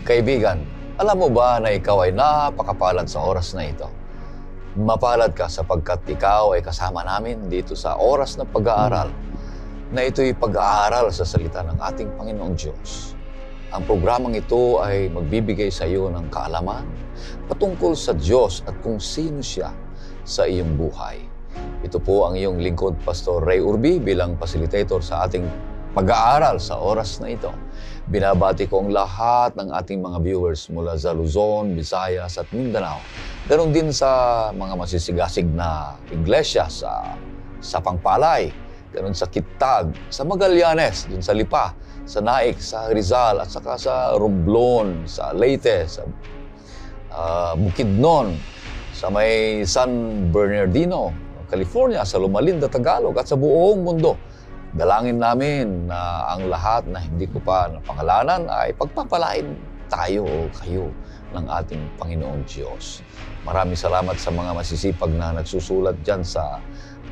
Kaibigan, alam mo ba na ikaw ay napakapalad sa oras na ito? Mapalad ka sapagkat ikaw ay kasama namin dito sa oras ng pag-aaral na ito'y pag-aaral sa salita ng ating Panginoong Diyos. Ang programang ito ay magbibigay sa iyo ng kaalaman patungkol sa Diyos at kung sino siya sa iyong buhay. Ito po ang iyong lingkod, Pastor Ray Urbi, bilang facilitator sa ating pag-aaral sa oras na ito. Binabati ko ang lahat ng ating mga viewers mula sa Luzon, Visayas at Mindanao. Ganon din sa mga masisigasig na iglesia sa Pangpalay, ganon sa Kitag, sa Magallanes, dun sa Lipa, sa Naik, sa Rizal, at saka sa Romblon, sa Leyte, sa Bukidnon, sa may San Bernardino, California, sa Lumalinda, Tagalog, at sa buong mundo. Dalangin namin na ang lahat na hindi ko pa napangalanan ay pagpapalain tayo o kayo ng ating Panginoong Diyos. Maraming salamat sa mga masisipag na nagsusulat dyan sa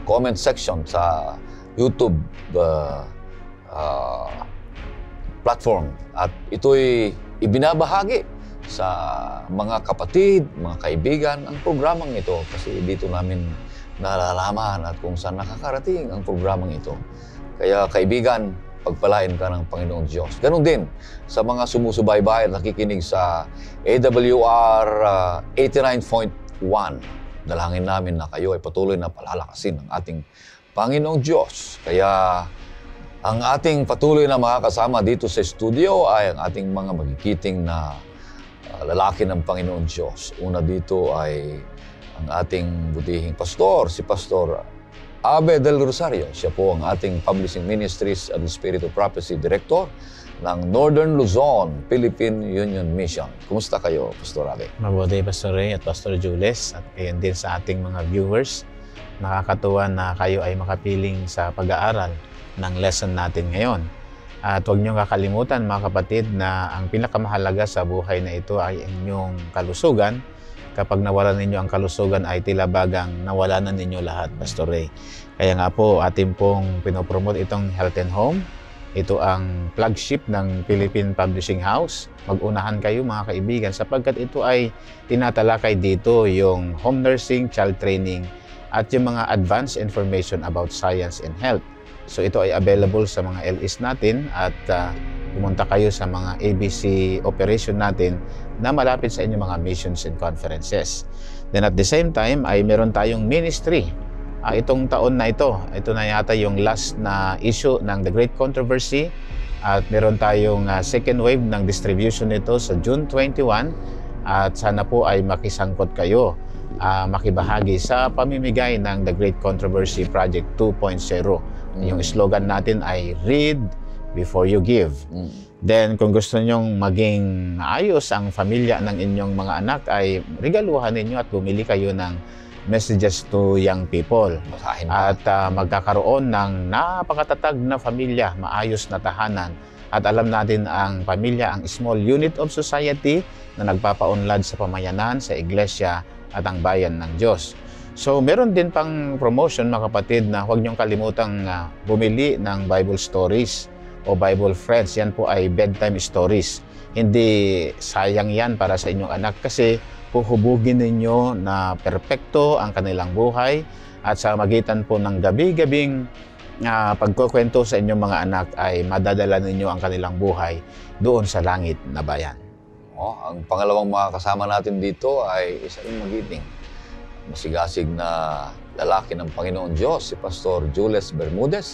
comment section sa YouTube platform. At ito'y ibinabahagi sa mga kapatid, mga kaibigan, ang programang ito. Kasi dito namin nalalaman at kung saan nakakarating ang programang ito. Kaya kaibigan, pagpalain ka ng Panginoong Diyos. Ganon din sa mga sumusubaybay at nakikinig sa AWR 89.1. Dalangin namin na kayo ay patuloy na palalakasin ng ating Panginoong Diyos. Kaya ang ating patuloy na makakasama dito sa studio ay ang ating mga magigiting na lalaki ng Panginoong Diyos. Una dito ay ang ating butihing pastor, si Pastor Abe Del Rosario. Siya po ang ating Publishing Ministries and Spirit of Prophecy Director ng Northern Luzon, Philippine Union Mission. Kumusta kayo, Pastor Abe? Mabuti, Pastor Ray at Pastor Jules, at kayon din sa ating mga viewers. Nakakatuwa na kayo ay makapiling sa pag-aaral ng lesson natin ngayon. At huwag niyong kakalimutan, mga kapatid, na ang pinakamahalaga sa buhay na ito ay inyong kalusugan. Kapag nawalan ninyo ang kalusugan ay tila bagang nawala na ninyo lahat, Pastor Ray. Kaya nga po, atin pong pinopromote itong Health and Home. Ito ang flagship ng Philippine Publishing House. Mag-unahan kayo, mga kaibigan, sapagkat ito ay tinatalakay dito yung home nursing, child training, at yung mga advanced information about science and health. So ito ay available sa mga LEs natin at pumunta kayo sa mga ABC operation natin na malapit sa inyong mga missions and conferences. Then at the same time ay meron tayong ministry. Itong taon na ito na yata yung last na issue ng The Great Controversy at meron tayong second wave ng distribution nito sa June 21 at sana po ay makisangkot kayo, makibahagi sa pamimigay ng The Great Controversy Project 2.0. Yung slogan natin ay Read Before You Give. Then, kung gusto nyong maging maayos ang pamilya ng inyong mga anak, ay regaluhan ninyo at bumili kayo ng Messages to Young People. At magkakaroon ng napakatatag na pamilya, maayos na tahanan. At alam natin ang pamilya, ang small unit of society na nagpapaunlad sa pamayanan, sa iglesia at ang bayan ng Diyos. So, meron din pang promotion, mga kapatid, na huwag niyong kalimutang bumili ng Bible stories o Bible Friends. Yan po ay bedtime stories. Hindi sayang yan para sa inyong anak kasi huhubugin ninyo na perpekto ang kanilang buhay at sa magitan po ng gabi-gabing pagkukwento sa inyong mga anak ay madadala ninyo ang kanilang buhay doon sa langit na bayan. Ang pangalawang mga kasama natin dito ay isa ring magiting, masigasig na lalaki ng Panginoon Diyos, si Pastor Jules Bermudez.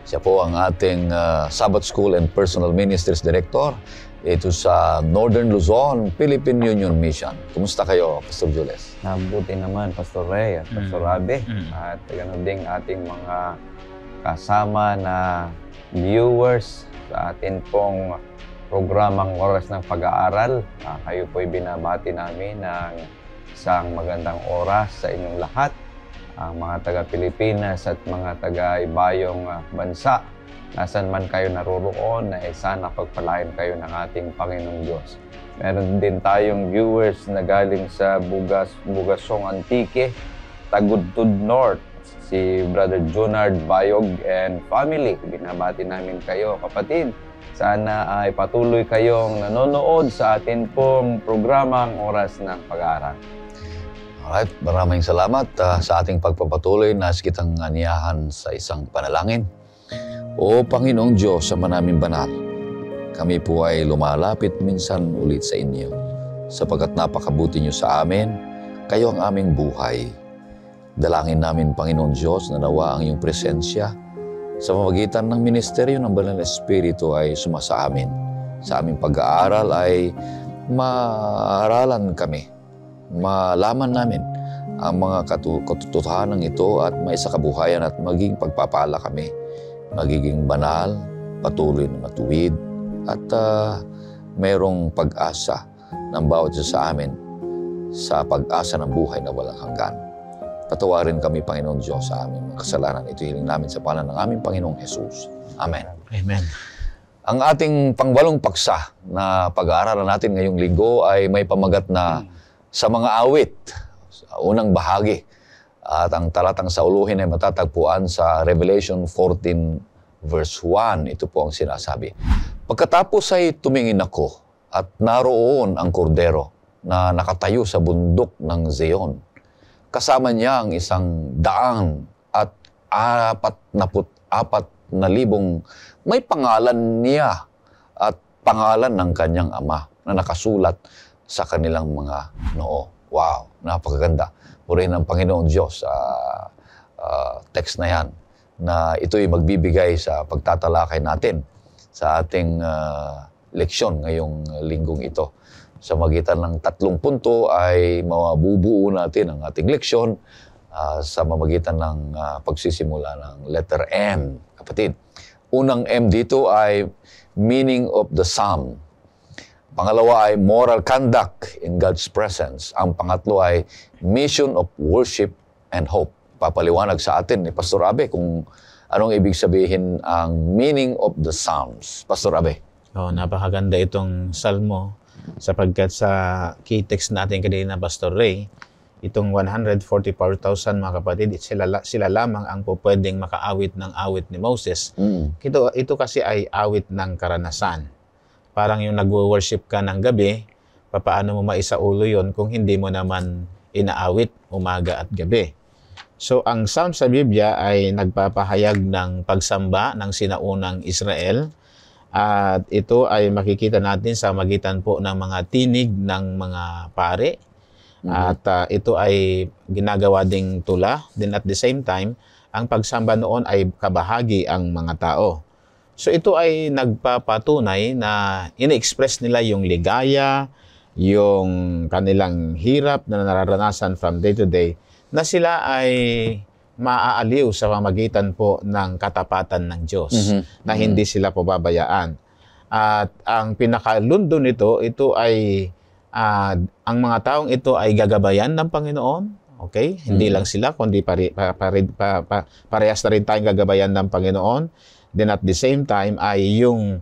Siya po ang ating Sabbath School and Personal Ministries Director dito sa Northern Luzon, Philippine Union Mission. Kumusta kayo, Pastor Jules? Mabuti naman, Pastor Ray at Pastor Abe. At ganoon din ating mga kasama na viewers sa atin pong programang Oras ng Pag-aaral. Kayo po'y binabati namin ng isang magandang oras sa inyong lahat. Ang mga taga-Pilipinas at mga taga-ibayong bansa, nasan man kayo naroroon, na sana pagpalain kayo ng ating Panginoong Diyos. Meron din tayong viewers na galing sa Bugasong Antique, Tagudtod North, si Brother Junard Bayog and family. Binabati namin kayo, kapatid. Sana ay patuloy kayong nanonood sa atin pong programang Oras ng Pag-aaral. Alright, maraming salamat sa ating pagpapatuloy. Nais kitang aniyahan sa isang panalangin. O Panginoong Diyos sa manaming banal, kami po ay lumalapit minsan ulit sa inyo sapagkat napakabuti niyo sa amin, kayo ang aming buhay. Dalangin namin, Panginoon Diyos, na nawa ang iyong presensya sa pamamagitan ng ministeryo ng Banal na Espiritu ay sumasa amin. Sa aming pag-aaral ay maaralan kami, malaman namin ang mga katotohanan ito at maisakabuhayan at maging pagpapala kami, magiging banal, patuloy na matuwid, at mayroong pag-asa ng bawat isa sa amin sa pag-asa ng buhay na walang hanggan. Patawarin kami, Panginoon Diyos, sa aming mga kasalanan. Ito hiling namin sa pangalan ng aming Panginoong Jesus. Amen. Amen. Ang ating pangwalong paksa na pag-aaralan natin ngayong linggo ay may pamagat na sa mga awit, sa unang bahagi. At ang talatang sauluhin ay matatagpuan sa Revelation 14 verse 1. Ito po ang sinasabi. Pagkatapos ay tumingin ako at naroon ang kordero na nakatayo sa bundok ng Zion. Kasama niya ang 144,000 may pangalan niya at pangalan ng kanyang ama na nakasulat sa kanilang mga noo. Wow, napakaganda. Purihin ng Panginoon Diyos sa text na yan, na ito'y magbibigay sa pagtatalakay natin sa ating leksyon ngayong linggong ito. Sa magitan ng 3 punto ay mabubuo natin ang ating leksyon sa mamagitan ng pagsisimula ng letter M, kapatid. Unang M dito ay meaning of the psalm. Pangalawa ay moral conduct in God's presence. Ang pangatlo ay mission of worship and hope. Papaliwanag sa atin ni Pastor Abe kung anong ibig sabihin ang meaning of the psalms. Pastor Abe. Napakaganda itong salmo sapagkat sa key text natin kanina, Pastor Ray, itong 144,000 mga kapatid, sila lamang ang pwedeng makaawit ng awit ni Moses. Ito kasi ay awit ng karanasan. Parang yung nagwo-worship ka ng gabi, paano mo maisaulo yon kung hindi mo naman inaawit umaga at gabi. So ang psalm sa Biblia ay nagpapahayag ng pagsamba ng sinaunang Israel. At ito ay makikita natin sa magitan po ng mga tinig ng mga pare. At ito ay ginagawa ding tula. Then at the same time, ang pagsamba noon ay kabahagi ang mga tao. So ito ay nagpapatunay na ini-express nila yung ligaya, yung kanilang hirap na nararanasan from day to day, na sila ay maaaliw sa pamagitan po ng katapatan ng Diyos, na hindi sila pababayaan. At ang pinakalundo nito, ito ay ang mga taong ito ay gagabayan ng Panginoon. Okay? Hindi lang sila, kundi parehas na rin tayong gagabayan ng Panginoon. Then at the same time ay yung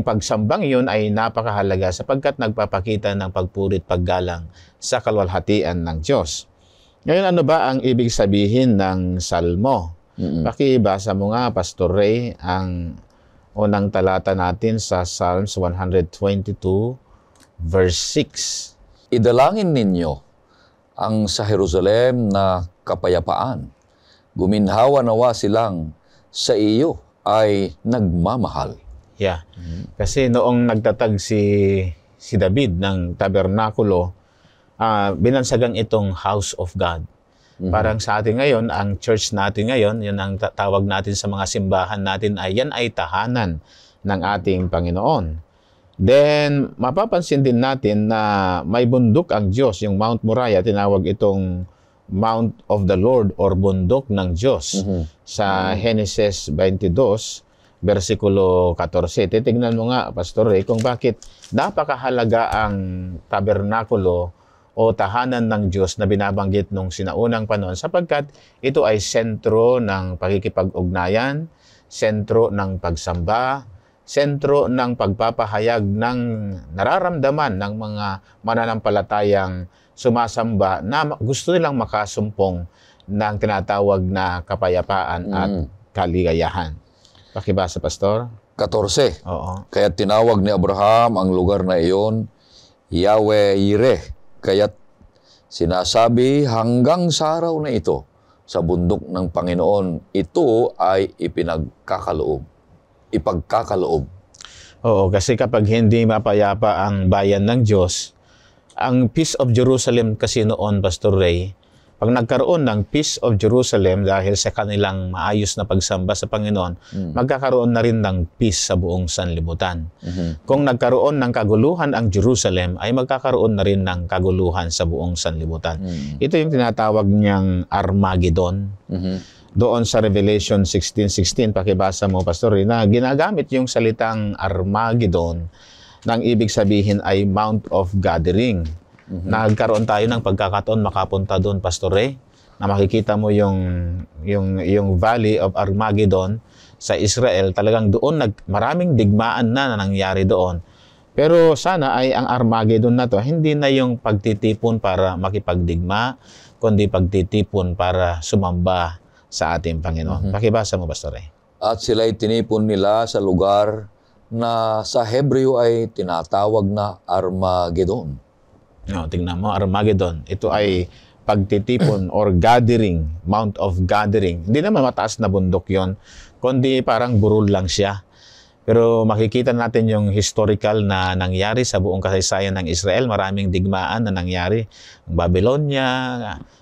pagsambang yun ay napakahalaga sapagkat nagpapakita ng pagpurit paggalang sa kalwalhatian ng Diyos. Ngayon, ano ba ang ibig sabihin ng salmo? Pakibasa mo nga, Pastor Ray, ang unang talata natin sa Psalms 122, verse 6. Idalangin ninyo ang sa Jerusalem na kapayapaan. Guminhawa nawa silang sa iyo ay nagmamahal. Yeah. Kasi noong nagtatag si David ng tabernakulo, binansagang itong house of God. Parang sa atin ngayon, ang church natin ngayon, yun ang tawag natin sa mga simbahan natin, yan ay tahanan ng ating Panginoon. Then, mapapansin din natin na may bundok ang Diyos, yung Mount Moriah, tinawag itong Mount of the Lord or bundok ng Diyos. Sa Genesis 22, versikulo 14. Titignan mo nga, Pastor Ray, kung bakit napakahalaga ang tabernakulo o tahanan ng Diyos na binabanggit nung sinaunang panahon sapagkat ito ay sentro ng pakikipag-ugnayan, sentro ng pagsamba, sentro ng pagpapahayag ng nararamdaman ng mga mananampalatayang sumasamba na gusto nilang makasumpong ng tinatawag na kapayapaan at kaligayahan. Pakibasa, Pastor. 14. Oo. Kaya tinawag ni Abraham ang lugar na iyon, Yahweh Yireh. Kaya't sinasabi hanggang sa araw na ito, sa bundok ng Panginoon, ito ay ipagkakaloob. Oo, kasi kapag hindi mapayapa ang bayan ng Diyos, ang Peace of Jerusalem kasi noon, Pastor Ray, pag nagkaroon ng Peace of Jerusalem dahil sa kanilang maayos na pagsamba sa Panginoon, magkakaroon na rin ng peace sa buong sanlibutan. Kung nagkaroon ng kaguluhan ang Jerusalem, ay magkakaroon na rin ng kaguluhan sa buong sanlibutan. Ito yung tinatawag niyang Armageddon. Doon sa Revelation 16:16, pakibasa mo, Pastor Ray, na ginagamit yung salitang Armageddon, nang ibig sabihin ay Mount of Gathering. Nagkaroon tayo ng pagkakataon makapunta doon, Pastor Ray, na makikita mo yung Valley of Armageddon sa Israel. Talagang doon maraming digmaan na nangyari doon. Pero sana ay ang Armageddon na to, hindi na yung pagtitipon para makipagdigma, kundi pagtitipon para sumamba sa ating Panginoon. Pakibasa mo, Pastor Ray. At sila'y tinipon nila sa lugar na sa Hebreo ay tinatawag na Armageddon. No, tingnan mo, Armageddon. Ito ay pagtitipon or gathering, Mount of Gathering. Hindi naman mataas na bundok yon, kundi parang burol lang siya. Pero makikita natin yung historical na nangyari sa buong kasaysayan ng Israel. Maraming digmaan na nangyari. Ang Babylonia,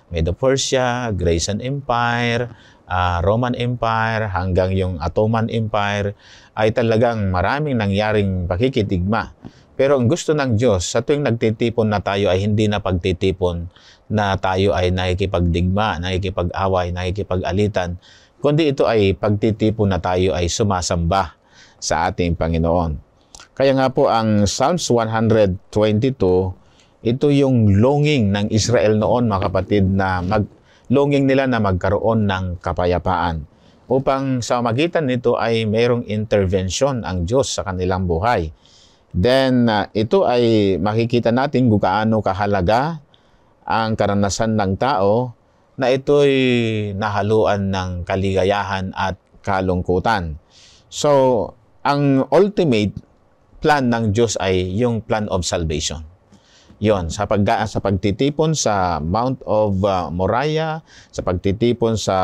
Medo-Persia, Grecian Empire, Roman Empire, hanggang yung Ottoman Empire, ay talagang maraming nangyaring pakikitigma. Pero ang gusto ng Diyos, sa tuwing nagtitipon na tayo ay hindi na pagtitipon na tayo ay nakikipagdigma, nakikipag-away, nakikipag-alitan, kundi ito ay pagtitipon na tayo ay sumasamba sa ating Panginoon. Kaya nga po ang Psalms 122, ito yung longing ng Israel noon, mga kapatid, na longing nila na magkaroon ng kapayapaan. Upang sa magitan nito ay mayroong intervention ang Diyos sa kanilang buhay. Then, ito ay makikita natin kung kaano kahalaga ang karanasan ng tao na ito'y nahaluan ng kaligayahan at kalungkutan. So, ang ultimate plan ng Diyos ay yung plan of salvation. Yon, sa pagtitipon sa Mount of Moriah, sa pagtitipon sa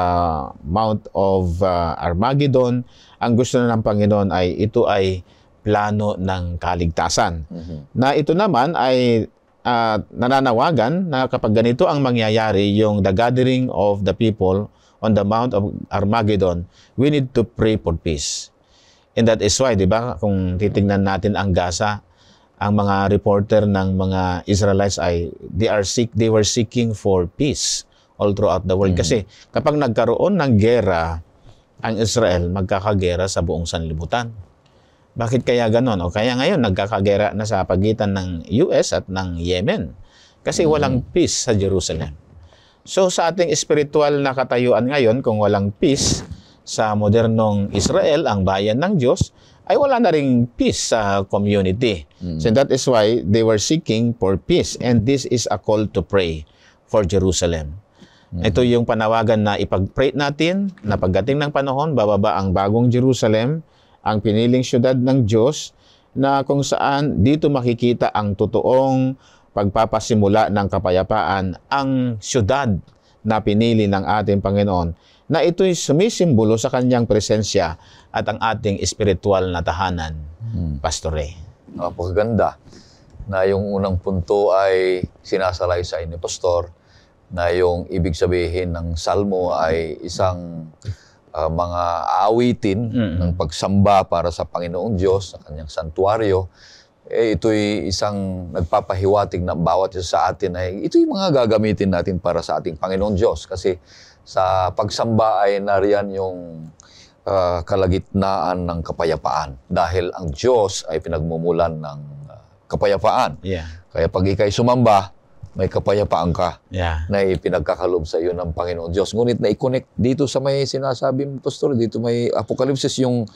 Mount of Armageddon, ang gusto na ng Panginoon ay ito ay plano ng kaligtasan. Na ito naman ay nananawagan na kapag ganito ang mangyayari, yung the gathering of the people on the Mount of Armageddon, we need to pray for peace. And that is why, di ba, kung titingnan natin ang Gaza, ang mga reporter ng mga Israelites ay they were seeking for peace all throughout the world. Kasi kapag nagkaroon ng gera ang Israel, magkakagera sa buong sanlibutan. Bakit kaya ganon? O kaya ngayon nagkakagera na sa pagitan ng US at ng Yemen. Kasi walang peace sa Jerusalem. So sa ating spiritual na katayuan ngayon, kung walang peace sa modernong Israel, ang bayan ng Diyos, ay wala na ring peace sa community. So that is why they were seeking for peace. And this is a call to pray for Jerusalem. Ito yung panawagan na ipag-pray natin na pagdating ng panahon, bababa ang bagong Jerusalem, ang piniling syudad ng Diyos, na kung saan dito makikita ang totoong pagpapasimula ng kapayapaan, ang syudad na pinili ng ating Panginoon, na ito'y sumisimbolo sa kanyang presensya at ang ating espiritual na tahanan, Pastor Ray. Napakaganda na yung unang punto ay sinasalaysay ni Pastor, na yung ibig sabihin ng salmo ay isang mga awitin ng pagsamba para sa Panginoong Diyos, sa kanyang santuaryo. Ito'y isang nagpapahiwatig na bawat isa sa atin ay ito'y mga gagamitin natin para sa ating Panginoong Diyos. Kasi sa pagsamba ay nariyan yung kalagitnaan ng kapayapaan. Dahil ang Diyos ay pinagmumulan ng kapayapaan. Kaya pag ikay sumamba, may kapayapaan ka na ipinagkakalob sa iyo ng Panginoon Diyos. Ngunit na-connect dito sa may sinasabi mo, Pastor, dito may Apokalipsis yung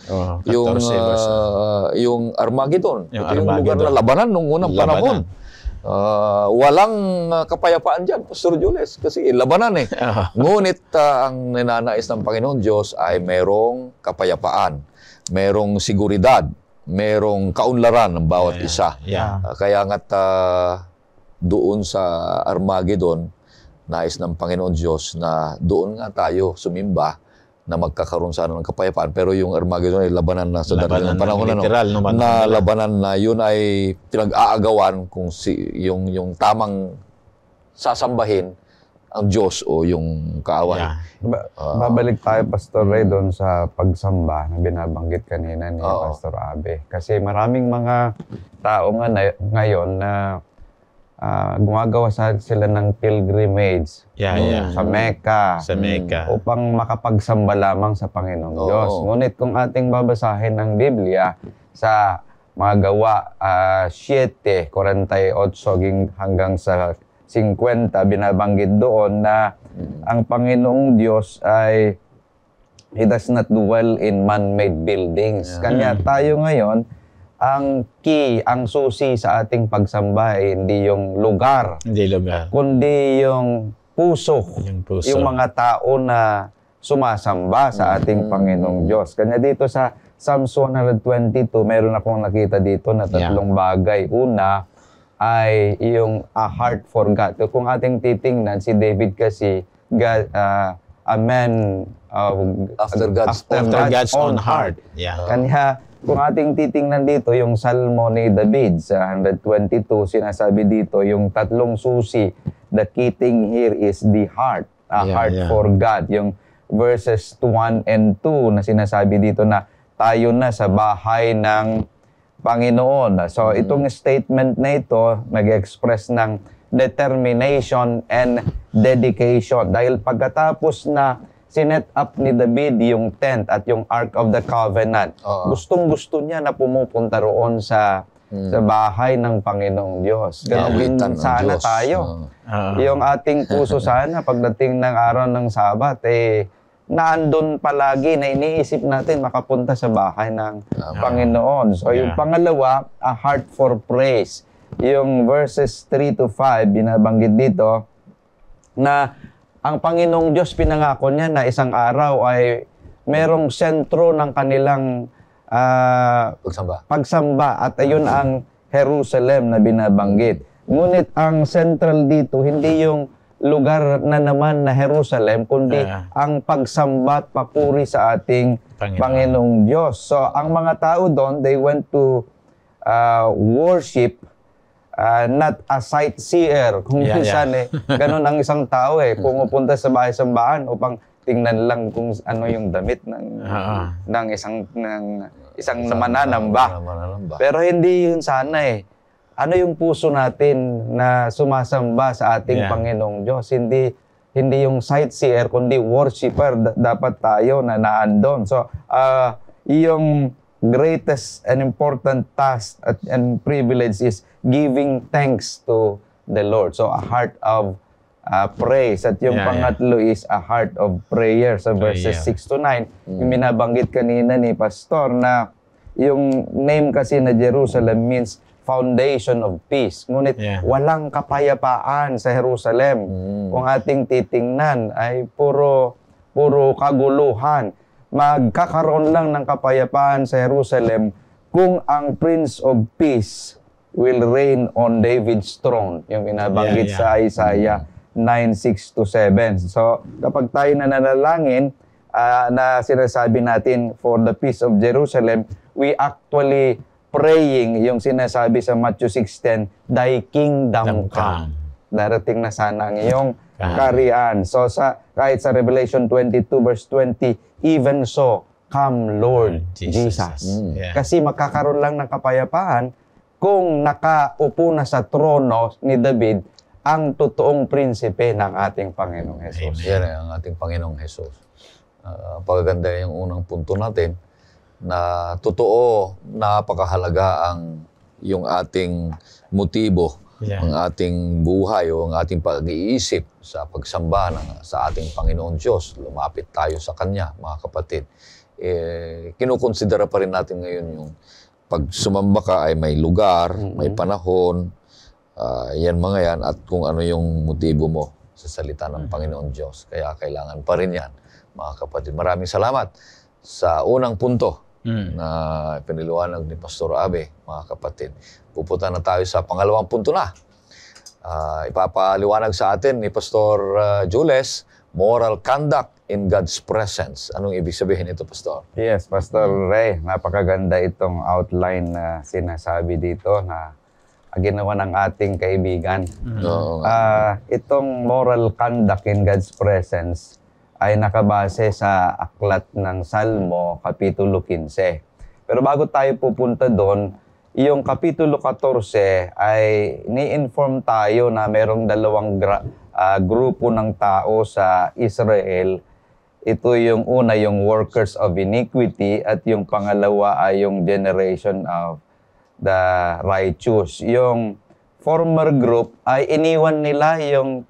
Armageddon. Ito yung lugar na labanan nung unang panahon. Walang kapayapaan dyan, Pastor Jules, kasi labanan eh. Ngunit ang ninanais ng Panginoon Diyos ay merong kapayapaan, merong seguridad, merong kaunlaran ng bawat isa. Kaya nga't doon sa Armageddon, nais ng Panginoon Diyos na doon nga tayo sumimba na magkakaroon sana ng kapayapaan. Pero yung Armageddon ay labanan na sa darating ng panahon na labanan na yun ay pinag-aagawan kung yung tamang sasambahin ang Diyos o yung kaaway. Babalik tayo, Pastor Ray, doon sa pagsamba na binabanggit kanina ni Pastor Abe. Kasi maraming mga tao nga ngayon na gumagawa sila ng pilgrimage sa Mecca, upang makapagsamba lamang sa Panginoong Diyos. Ngunit kung ating babasahin ang Biblia sa mga Gawa 7:48 hanggang sa 50, binabanggit doon na ang Panginoong Diyos ay He does not dwell in man-made buildings. Kanya tayo ngayon, ang key, ang susi sa ating pagsamba ay hindi yung lugar, kundi yung puso, yung mga tao na sumasamba sa ating Panginoong Diyos. Kanya dito sa Psalms 122, meron akong nakita dito na tatlong bagay. Una ay yung a heart for God. Kung ating titingnan, si David kasi, a man after God's own heart. Kanya, kung ating titingnan dito, yung Salmo ni David sa 122, sinasabi dito, yung tatlong susi, the key thing here is the heart, a heart for God. Yung verses 1 and 2 na sinasabi dito na tayo na sa bahay ng Panginoon. So, itong statement na ito, nag-express ng determination and dedication. Dahil pagkatapos na sinet up ni David yung tent at yung Ark of the Covenant. Gustong-gusto niya na pumupunta roon sa bahay ng Panginoong Diyos. Ganun din sana tayo. Yung ating puso sana pagdating ng araw ng Sabat, naandun palagi na iniisip natin makapunta sa bahay ng Panginoon. So yung pangalawa, a heart for praise. Yung verses 3 to 5, binabanggit dito na ang Panginoong Diyos pinangako niya na isang araw ay merong sentro ng kanilang pagsamba at ayun ang Jerusalem na binabanggit. Ngunit ang central dito, hindi yung lugar na naman na Jerusalem, kundi ang pagsamba at papuri sa ating Panginoong Diyos. So ang mga tao doon, they went to worship, not a sightseer. Kung minsan ganun ang isang tao pumupunta sa bahay-sambahan upang tingnan lang kung ano yung damit ng isang mananamba. Pero hindi yun sana Ano yung puso natin na sumasamba sa ating Panginoong Diyos? Hindi yung sightseer, kundi worshiper dapat tayo na naandon. So, yung greatest and important task and privilege is giving thanks to the Lord. So, a heart of praise. At yung pangatlo is a heart of prayer sa verses 6 to 9. Yung binabanggit kanina ni Pastor na yung name kasi na Jerusalem means foundation of peace. Ngunit walang kapayapaan sa Jerusalem. Kung ating titingnan ay puro kaguluhan. Magkakaroon lang ng kapayapaan sa Jerusalem kung ang Prince of Peace will reign on David's throne. Yung binabanggit sa Isaiah 9:6-7. So, kapag tayo nananalangin na sinasabi natin for the peace of Jerusalem, we actually praying yung sinasabi sa Matthew 6:10, Thy kingdom come. Darating na sana ang iyong kaharian. So kahit sa Revelation 22 verse 20, even so, come Lord Jesus. Kasi makakaroon lang ng kapayapaan kung nakaupo na sa trono ni David ang totoong prinsipe ng ating Panginoong Jesus. Yan ang ating Panginoong Jesus. Pagaganda yung unang punto natin, na totoo, napakahalaga yung ating motibo, ang ating buhay o ang ating pag-iisip sa pagsamba sa ating Panginoon Diyos. Lumapit tayo sa Kanya, mga kapatid. Kinukonsidera pa rin natin ngayon yung pag sumamba ka ay may lugar, may panahon, Yan mga yan at kung ano yung motibo mo sa salita ng Panginoon Diyos. Kaya kailangan pa rin yan, mga kapatid. Maraming salamat sa unang punto na piniliwanag ni Pastor Abe, mga kapatid. Pupunta na tayo sa pangalawang punto na. Ipapaliwanag sa atin ni Pastor Jules, moral conduct in God's presence. Anong ibig sabihin ito, Pastor? Yes, Pastor Ray, napakaganda itong outline na sinasabi dito na ginawa ng ating kaibigan. Itong moral conduct in God's presence ay nakabase sa aklat ng Salmo, Kapitulo 15. Pero bago tayo pupunta doon, yung Kapitulo 14 ay ni-inform tayo na merong dalawang grupo ng tao sa Israel. Ito yung una, yung workers of iniquity, at yung pangalawa ay yung generation of the righteous. Yung former group ay iniwan nila yung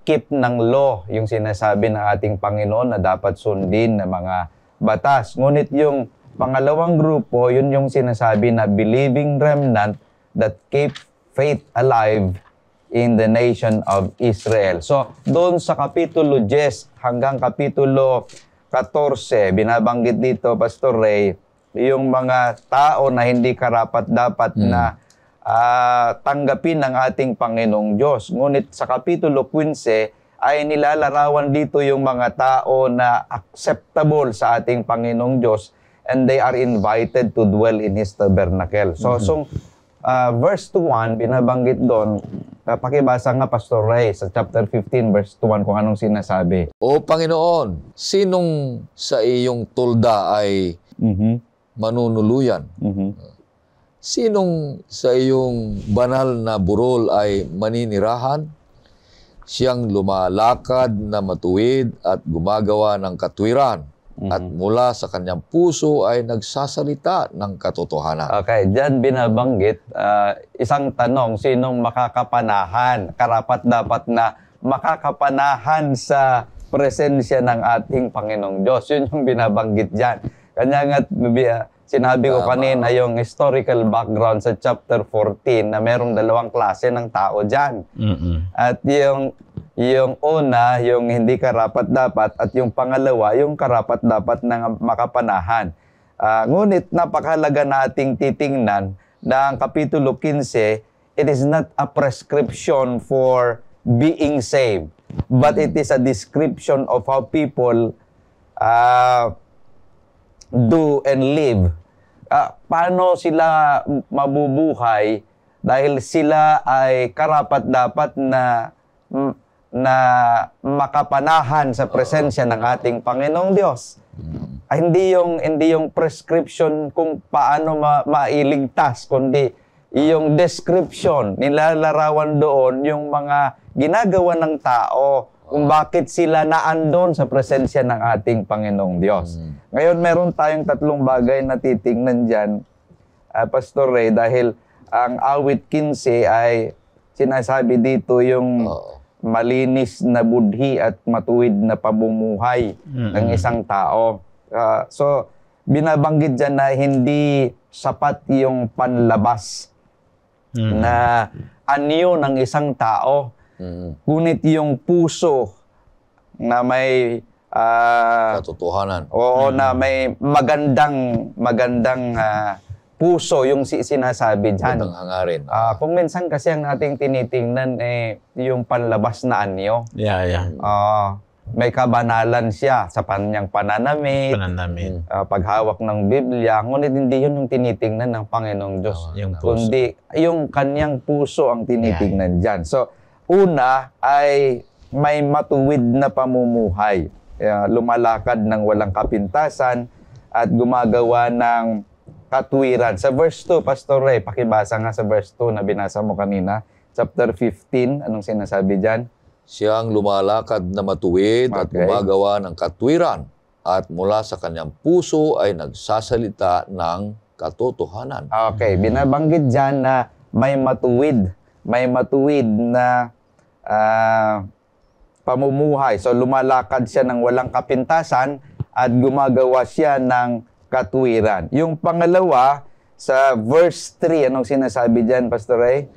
keep ng law, yung sinasabi ng ating Panginoon na dapat sundin ng mga batas. Ngunit yung pangalawang grupo, yun yung sinasabi na believing remnant that keep faith alive in the nation of Israel. So, doon sa Kapitulo 10 hanggang Kapitulo 14, binabanggit dito, Pastor Ray, yung mga tao na hindi karapat-dapat na tanggapin ng ating Panginoong Diyos. Ngunit sa Kapitulo 15 ay nilalarawan dito yung mga tao na acceptable sa ating Panginoong Diyos, and they are invited to dwell in His tabernacle. So, verse 1, binabanggit doon, pakibasa nga, Pastor Ray, sa chapter 15, verse 1, kung anong sinasabi. O Panginoon, sinong sa iyong tulda ay manunuluyan? Sinong sa iyong banal na burol ay maninirahan? Siyang lumalakad na matuwid at gumagawa ng katwiran. At mula sa kanyang puso ay nagsasalita ng katotohanan. Okay, dyan binabanggit, isang tanong, sinong makakapanahan, karapat-dapat na makakapanahan sa presensya ng ating Panginoong Diyos. Yun yung binabanggit dyan. Kanya nga, sinabi ko kanina yung historical background sa chapter 14 na merong dalawang klase ng tao dyan. At yung una, yung hindi karapat-dapat, at yung pangalawa, yung karapat-dapat na makapanahan. Ngunit napakahalaga nating titingnan na ang Kapitulo 15, it is not a prescription for being saved, but it is a description of how people do and live. Paano sila mabubuhay dahil sila ay karapat-dapat na makapanahan sa presensya ng ating Panginoong Diyos. Hindi yung prescription kung paano mailigtas, kundi yung description, nilalarawan doon yung mga ginagawa ng tao kung bakit sila naandon sa presensya ng ating Panginoong Diyos. Ngayon, meron tayong tatlong bagay na titingnan dyan, Pastor Ray, dahil ang awit 15 ay sinasabi dito yung malinis na budhi at matuwid na pamumuhay ng isang tao. So, binabanggit dyan na hindi sapat yung panlabas na anyo ng isang tao. Ngunit yung puso na may katotohanan. Oo, na may magandang puso yung sinasabi dyan. Magandang hangarin. Kung minsan kasi ang ating tinitingnan yung panlabas na anyo. May kabanalan siya sa kanyang pananamit. Paghawak ng Biblia. Ngunit hindi yun yung tinitingnan ng Panginoong Diyos. Kundi yung kanyang puso ang tinitingnan dyan. So, una ay may matuwid na pamumuhay. Lumalakad ng walang kapintasan at gumagawa ng katwiran. Sa verse 2, Pastor Ray, pakibasa nga sa verse 2 na binasa mo kanina. Chapter 15, anong sinasabi dyan? Siyang lumalakad na matuwid at gumagawa ng katwiran, at mula sa kanyang puso ay nagsasalita ng katotohanan. Okay, binabanggit dyan na may matuwid na pamumuhay. So lumalakad siya ng walang kapintasan at gumagawa siya ng katwiran. Yung pangalawa, Sa verse 3, anong sinasabi dyan, Pastor Ray?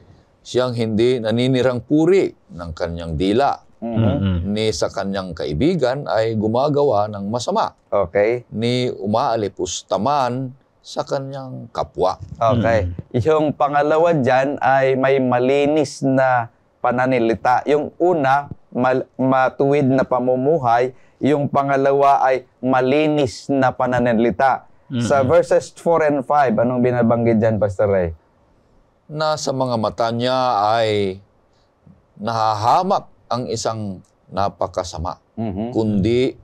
Siyang hindi naninirang puri ng kanyang dila, Mm-mm. ni sa kanyang kaibigan ay gumagawa ng masama, Okay. ni umaalipustaman sa kanyang kapwa. Okay. Yung pangalawa dyan ay may malinis na pananalita. Yung una, matuwid na pamumuhay. Yung pangalawa ay malinis na pananalita. Sa verses 4 and 5, anong binabanggit dyan, Pastor Ray? Na sa mga mata niya ay nahahamak ang isang napakasama, kundi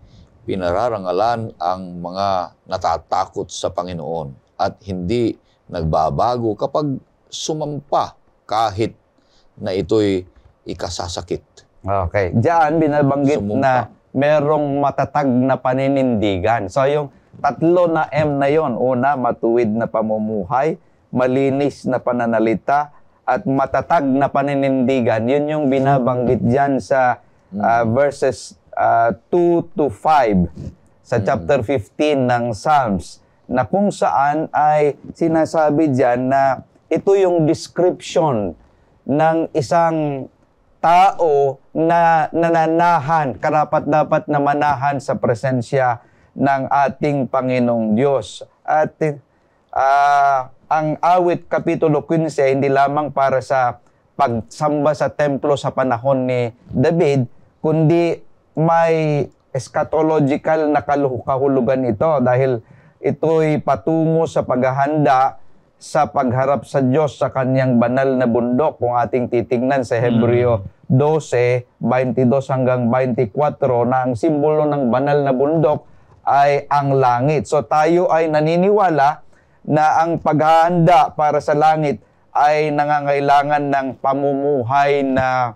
pinararangalan ang mga natatakot sa Panginoon at hindi nagbabago kapag sumampa kahit na ito'y ikasasakit. Okay. Diyan, binabanggit Sumumpa. na merong matatag na paninindigan. So, yung tatlo na M na yon, una, matuwid na pamumuhay, malinis na pananalita, at matatag na paninindigan. Yun yung binabanggit diyan sa verses 2 to 5 sa chapter 15 ng Psalms, na kung saan ay sinasabi diyan na ito yung description ng isang tao na nananahan, karapat-dapat na manahan sa presensya ng ating Panginoong Diyos. At ang awit Kapitulo 15, hindi lamang para sa pagsamba sa templo sa panahon ni David, kundi may eschatological na kahulugan ito dahil ito'y patungo sa paghahanda sa pagharap sa Diyos sa kanyang banal na bundok. Kung ating titingnan sa Hebreo 12, 22 hanggang 24, na ang simbolo ng banal na bundok ay ang langit. So tayo ay naniniwala na ang paghahanda para sa langit ay nangangailangan ng pamumuhay na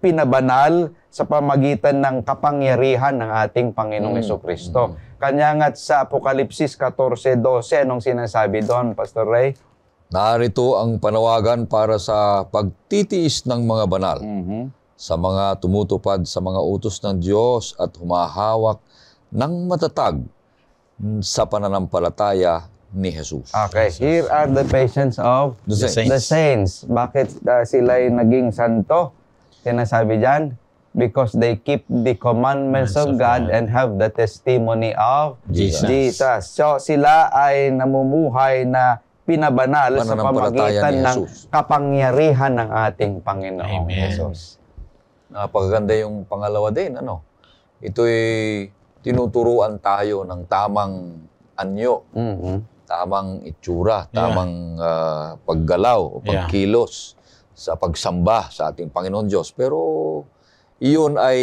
pinabanal sa pamagitan ng kapangyarihan ng ating Panginoong Jesucristo. Kanya nga't sa Apokalipsis 14:12, anong sinasabi doon, Pastor Ray? Narito ang panawagan para sa pagtitiis ng mga banal, sa mga tumutupad sa mga utos ng Diyos at humahawak ng matatag sa pananampalataya ni Jesus. Okay, here are the patience of The saints. the saints. Bakit sila'y naging santo? Sinasabi dyan, because they keep the commandments of God and have the testimony of Jesus. So sila ay namumuhay na pinabanal sa Pananampalataya pamagitan ni ng Jesus. kapangyarihan ng ating Panginoong Amen. Jesus. Napakaganda yung pangalawa din, ano? Ito'y tinuturuan tayo ng tamang anyo, tamang itsura, tamang paggalaw o pagkilos sa pagsamba sa ating Panginoon Diyos. Pero iyon ay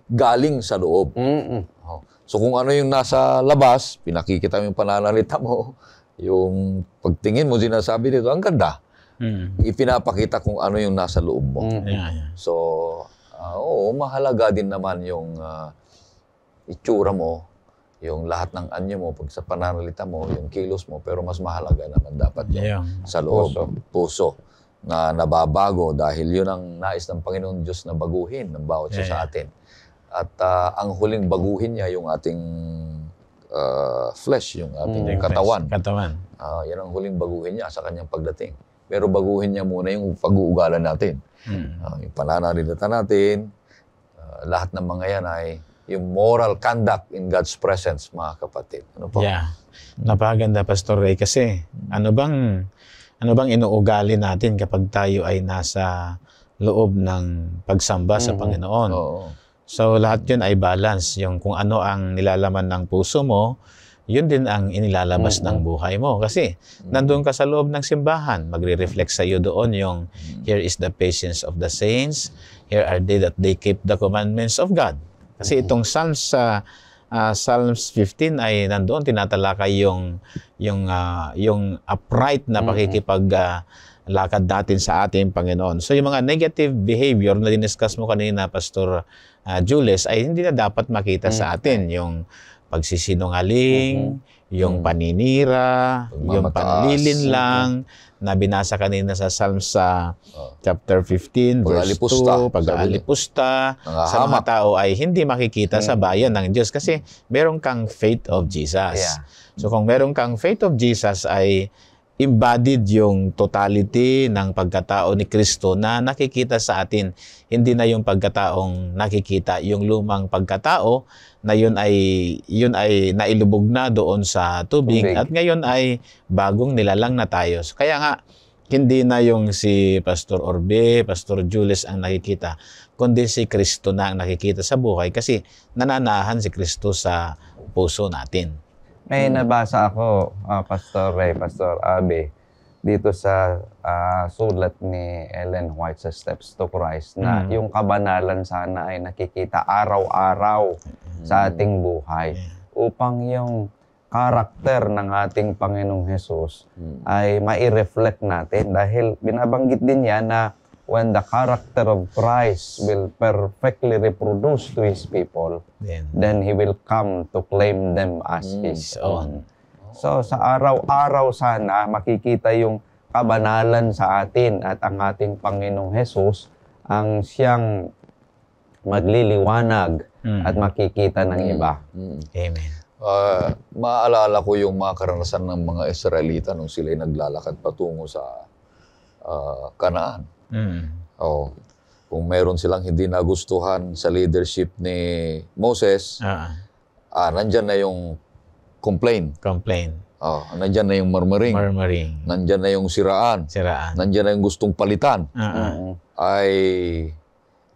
galing sa loob. Oh. So kung ano yung nasa labas, pinakikita mo yung pananalita mo, yung pagtingin mo, sinasabi dito, ang ganda. Ipinapakita kung ano yung nasa loob mo. So, oo, mahalaga din naman yung itsura mo, yung lahat ng anyo mo, pag sa pananalita mo, yung kilos mo, pero mas mahalaga naman dapat yung sa loob, puso, na nababago dahil yun ang nais ng Panginoon Diyos na baguhin ng bawat isa sa atin. At ang huling baguhin niya yung ating flesh, yung ating katawan. Yan ang huling baguhin niya sa kanyang pagdating. Pero baguhin niya muna yung pag-uugalan natin. Yung pananalita natin, lahat ng mga yan ay yung moral conduct in God's presence, mga kapatid. Ano po? Yeah. Napakaganda, Pastor Ray, kasi ano bang inuugali natin kapag tayo ay nasa loob ng pagsamba sa Panginoon? Oo. So lahat yun ay balance. Yung kung ano ang nilalaman ng puso mo, yun din ang inilalabas ng buhay mo. Kasi nandun ka sa loob ng simbahan, magre-reflect sa iyo doon yung here is the patience of the saints, here are they that they keep the commandments of God. Kasi itong Psalms 15 ay nandoon tinatalakay yung upright na pakikipaglakad natin sa ating Panginoon. So yung mga negative behavior na diniscuss mo kanina, Pastor Jules, ay hindi na dapat makita sa atin. Yung pagsisinungaling, yung paninira, yung panlilinlang, na binasa kanina sa Psalms chapter 15, verse 2, pag-aalipusta sa mga tao ay hindi makikita sa bayan ng Diyos kasi meron kang faith of Jesus. So kung meron kang faith of Jesus ay embodied yung totality ng pagkatao ni Kristo na nakikita sa atin. Hindi na yung pagkataong nakikita, yung lumang pagkatao na yun ay nailubog na doon sa tubig at ngayon ay bagong nilalang na tayo. So, kaya nga, hindi na yung si Pastor Orbe, Pastor Jules ang nakikita, kundi si Kristo na ang nakikita sa buhay kasi nananahan si Kristo sa puso natin. May nabasa ako, Pastor Ray, Pastor Abe, dito sa sulat ni Ellen White sa Steps to Christ na yung kabanalan sana ay nakikita araw-araw sa ating buhay upang yung karakter ng ating Panginoong Hesus ay mai-reflect natin dahil binabanggit din yan na when the character of Christ will perfectly reproduce to His people, then He will come to claim them as His own. So sa araw-araw sana makikita yung kabanalan sa atin at ang ating Panginoong Hesus ang siyang magliliwanag at makikita ng iba. Amen. Maalala ko yung mga karanasan ng mga Israelita nung sila'y naglalakad patungo sa Kanaan. Kung meron silang hindi nagustuhan sa leadership ni Moses, nandyan na yung complain. Nandyan na yung murmuring. Nandyan na yung siraan. Nandyan na yung gustong palitan. Ay,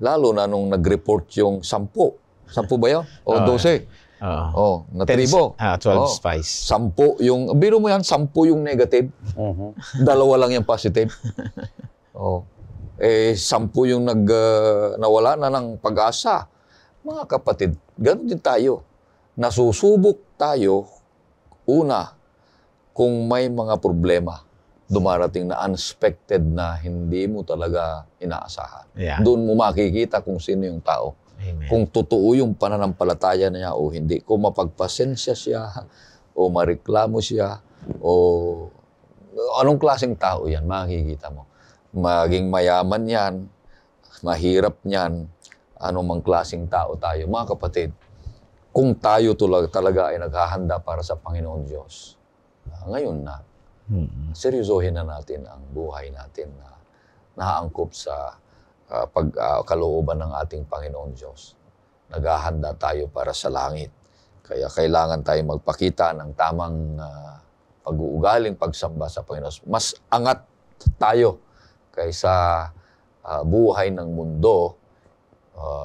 lalo na nung nag-report yung 10. 10 ba yun? O 12? Na tribo. 12 spies. 10 yung, biro mo yan, 10 yung negative. 2 lang yung positive. 10 yung nawala na ng pag-asa. Mga kapatid, ganun din tayo. Nasusubok tayo, una, kung may mga problema dumarating na unexpected na hindi mo talaga inaasahan. Doon mo makikita kung sino yung tao. Amen. Kung totoo yung pananampalataya niya o hindi. Kung mapagpasensya siya o mareklamo siya o anong klaseng tao yan, makikita mo. Maging mayaman yan, mahirap yan, anumang klaseng tao tayo. Mga kapatid, kung tayo talaga ay naghahanda para sa Panginoon Diyos, ngayon na, seryosohin na natin ang buhay natin na naangkop sa pagkalooban ng ating Panginoon Diyos. Naghahanda tayo para sa langit. Kaya kailangan tayo magpakita ng tamang pag-uugaling pagsamba sa Panginoon. Mas angat tayo kaysa buhay ng mundo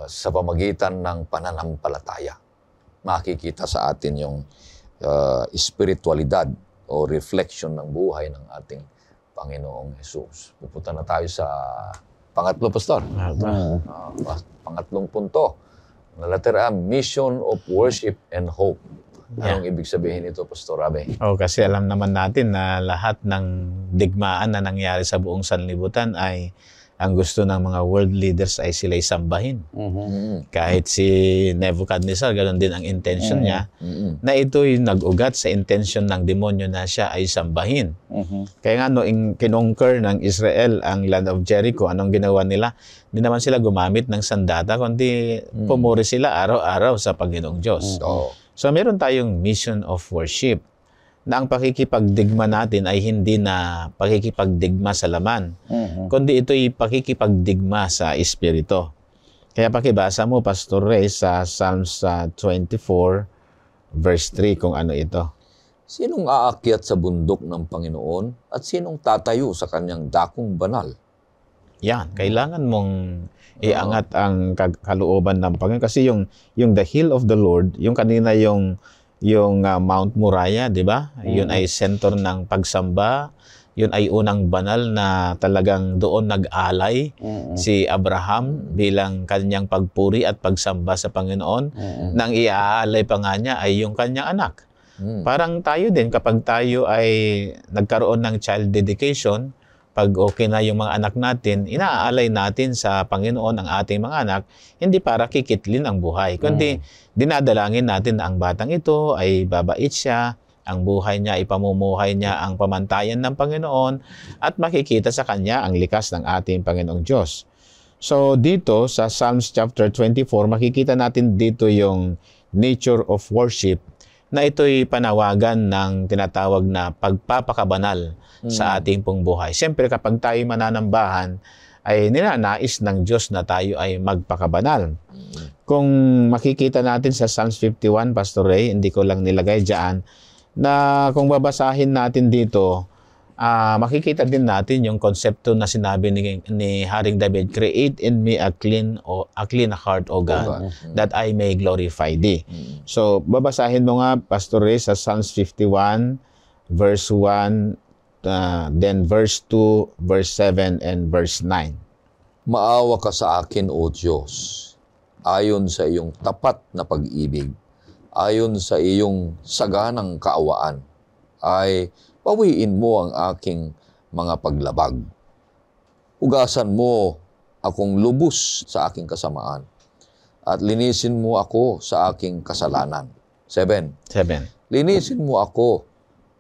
sa pamagitan ng pananampalataya. Makikita sa atin yung espiritualidad o reflection ng buhay ng ating Panginoong Hesus. Pupunta na tayo sa pangatlo, Pastor. Pangatlong punto. Nalatera, mission of worship and hope. Anong ibig sabihin nito, Pastor Abe? Kasi alam naman natin na lahat ng digmaan na nangyari sa buong sanlibutan ay ang gusto ng mga world leaders ay sila'y sambahin. Kahit si Nebuchadnezzar, ganoon din ang intention niya, na ito'y nag-ugat sa intention ng demonyo na siya ay sambahin. Kaya nga noong kinonquer ng Israel ang land of Jericho, anong ginawa nila? Hindi naman sila gumamit ng sandata, kundi pumuri sila araw-araw sa Panginoong Diyos. So meron tayong mission of worship na ang pakikipagdigma natin ay hindi na pakikipagdigma sa laman, kundi ito'y pakikipagdigma sa Espiritu. Kaya pakibasa mo, Pastor Ray, sa Psalms 24, verse 3, kung ano ito. Sinong aakyat sa bundok ng Panginoon at sinong tatayo sa kanyang dakong banal? Yan, kailangan mong iangat ang kalooban ng Panginoon. Kasi yung the hill of the Lord, yung kanina yung Mount Moriah, di ba? Yun ay center ng pagsamba. Yun ay unang banal na talagang doon nag-alay si Abraham bilang kanyang pagpuri at pagsamba sa Panginoon. Nang iaalay pa nga niya ay yung kanyang anak. Parang tayo din, kapag tayo ay nagkaroon ng child dedication, pag okay na yung mga anak natin, inaalay natin sa Panginoon ang ating mga anak, hindi para kikitlin ang buhay, kundi dinadalangin natin na ang batang ito ay babait siya, ang buhay niya, ipamumuhay niya ang pamantayan ng Panginoon, at makikita sa kanya ang likas ng ating Panginoong Diyos. So dito sa Psalms chapter 24, makikita natin dito yung nature of worship na ito'y panawagan ng tinatawag na pagpapakabanal sa ating pong buhay. Siyempre, kapag tayo mananambahan, ay ninanais ng Diyos na tayo ay magpakabanal. Kung makikita natin sa Psalms 51, Pastor Ray, hindi ko lang nilagay dyan, na kung babasahin natin dito, makikita din natin yung konsepto na sinabi ni Haring David, create in me a clean heart, O God, that I may glorify Thee. So, babasahin mo nga, Pastor Ray, sa Psalms 51, verse 1, then verse 2, verse 7, and verse 9. Maawa ka sa akin, O Diyos, ayon sa iyong tapat na pag-ibig, ayon sa iyong saganang kaawaan, ay pawiin mo ang aking mga paglabag. Hugasan mo akong lubos sa aking kasamaan, at linisin mo ako sa aking kasalanan. 7. Linisin mo ako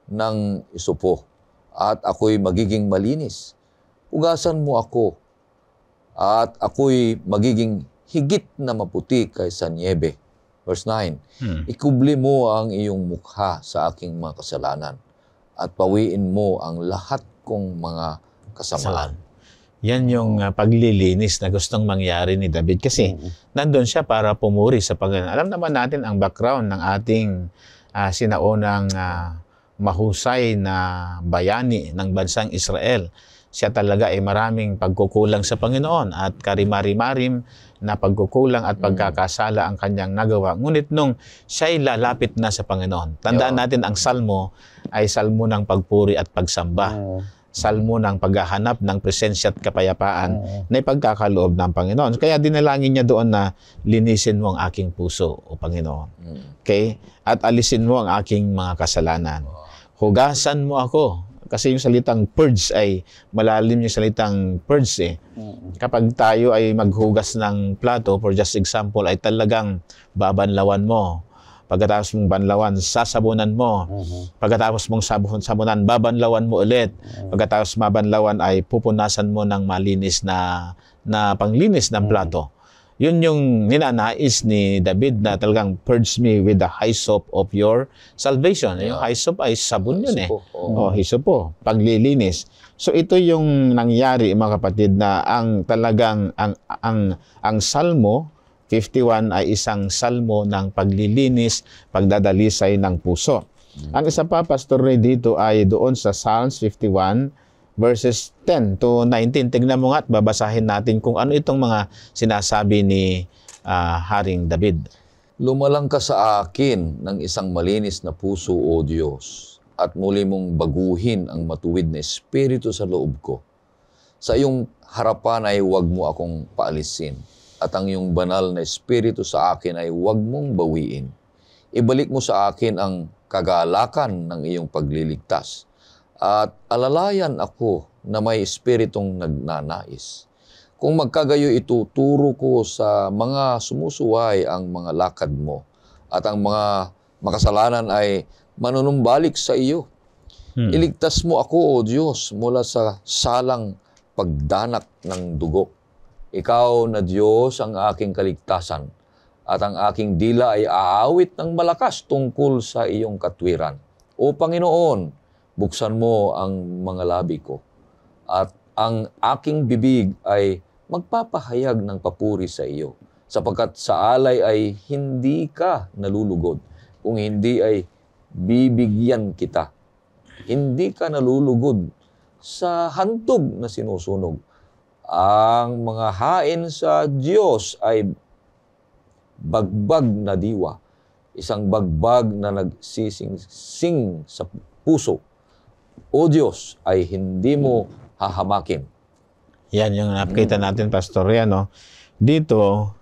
ng isupo, at ako'y magiging malinis. Hugasan mo ako, at ako'y magiging higit na maputi kaysa niebe. Verse 9, ikubli mo ang iyong mukha sa aking mga kasalanan, at pawiin mo ang lahat kong mga kasamaan. Yan yung paglilinis na gustong mangyari ni David kasi nandun siya para pumuri sa Panginoon. Alam naman natin ang background ng ating sinaunang mahusay na bayani ng bansang Israel. Siya talaga ay maraming pagkukulang sa Panginoon at karimari-marim na pagkukulang at pagkakasala ang kanyang nagawa. Ngunit nung siya'y lalapit na sa Panginoon, tandaan natin ang salmo ay salmo ng pagpuri at pagsamba. Salmo ng paghahanap ng presensya at kapayapaan na ipagkakaloob ng Panginoon. Kaya dinalangin niya doon na linisin mo ang aking puso, O Panginoon. Okay? At alisin mo ang aking mga kasalanan. Hugasan mo ako. Kasi yung salitang purge ay malalim yung salitang purge Kapag tayo ay maghugas ng plato, for just example, ay talagang babanlawan mo. Pagkatapos mong banlawan, sasabunan mo. Pagkatapos mong sabunan, babanlawan mo ulit. Pagkatapos mabanlawan ay pupunasan mo ng malinis na panglinis ng plato. Yun yung ninanais ni David na talagang purge me with the hyssop of your salvation. Yung hyssop ay sabon yun hyssop paglilinis. So ito yung nangyari, mga kapatid, na ang talagang ang Salmo 51 ay isang salmo ng paglilinis, pagdadalisay ng puso. Ang isa pa, Pastor Ray, dito ay doon sa Psalms 51 verses 10 to 19. Tignan mo nga at babasahin natin kung ano itong mga sinasabi ni Haring David. Lumalang ka sa akin ng isang malinis na puso, O Diyos, at muli mong baguhin ang matuwid na espiritu sa loob ko. Sa iyong harapan ay huwag mo akong paalisin, at ang iyong banal na espiritu sa akin ay huwag mong bawiin. Ibalik mo sa akin ang kagalakan ng iyong pagliligtas, at alalayan ako na may espiritong nagnanais. Kung magkagayo, ituturo ko sa mga sumusuway ang mga lakad mo, at ang mga makasalanan ay manunumbalik sa iyo. Iligtas mo ako, O Diyos, mula sa salang pagdanak ng dugo. Ikaw na Diyos ang aking kaligtasan, at ang aking dila ay aawit ng malakas tungkol sa iyong katwiran. O Panginoon, buksan mo ang mga labi ko, at ang aking bibig ay magpapahayag ng papuri sa iyo, sapagkat sa alay ay hindi ka nalulugod, kung hindi ay bibigyan kita. Hindi ka nalulugod sa hantog na sinusunog. Ang mga hain sa Diyos ay bagbag na diwa, isang bagbag na nagsising sa puso. O Diyos, ay hindi mo hahamakin. Yan yung nakita natin, Pastor Ray, no? Dito,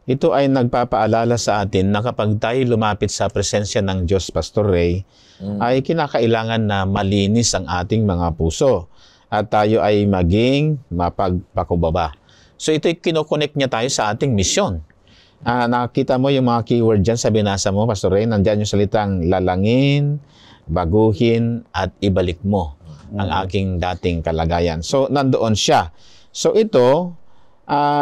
ito ay nagpapaalala sa atin na kapag tayo lumapit sa presensya ng Diyos, Pastor Ray, ay kinakailangan na malinis ang ating mga puso at tayo ay maging mapagpakumbaba. So ito'y kinokonek niya tayo sa ating misyon. Nakita mo yung mga keyword dyan sa binasa mo, Pastor Ray, nandyan yung salitang lalangin, baguhin, at ibalik mo ang aking dating kalagayan. So, nandoon siya. So, ito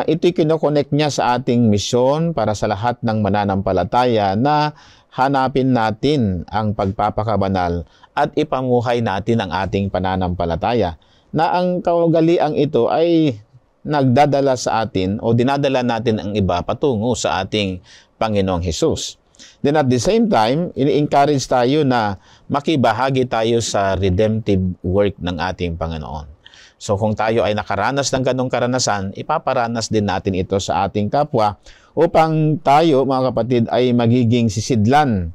ito'y kinokonek niya sa ating misyon para sa lahat ng mananampalataya na hanapin natin ang pagpapakabanal at ipamuhay natin ang ating pananampalataya. Na ang kaugaliang ito ay nagdadala sa atin o dinadala natin ang iba patungo sa ating Panginoong Hesus. Then at the same time, ini-encourage tayo na makibahagi tayo sa redemptive work ng ating Panginoon. So kung tayo ay nakaranas ng ganong karanasan, ipaparanas din natin ito sa ating kapwa upang tayo, mga kapatid, ay magiging sisidlan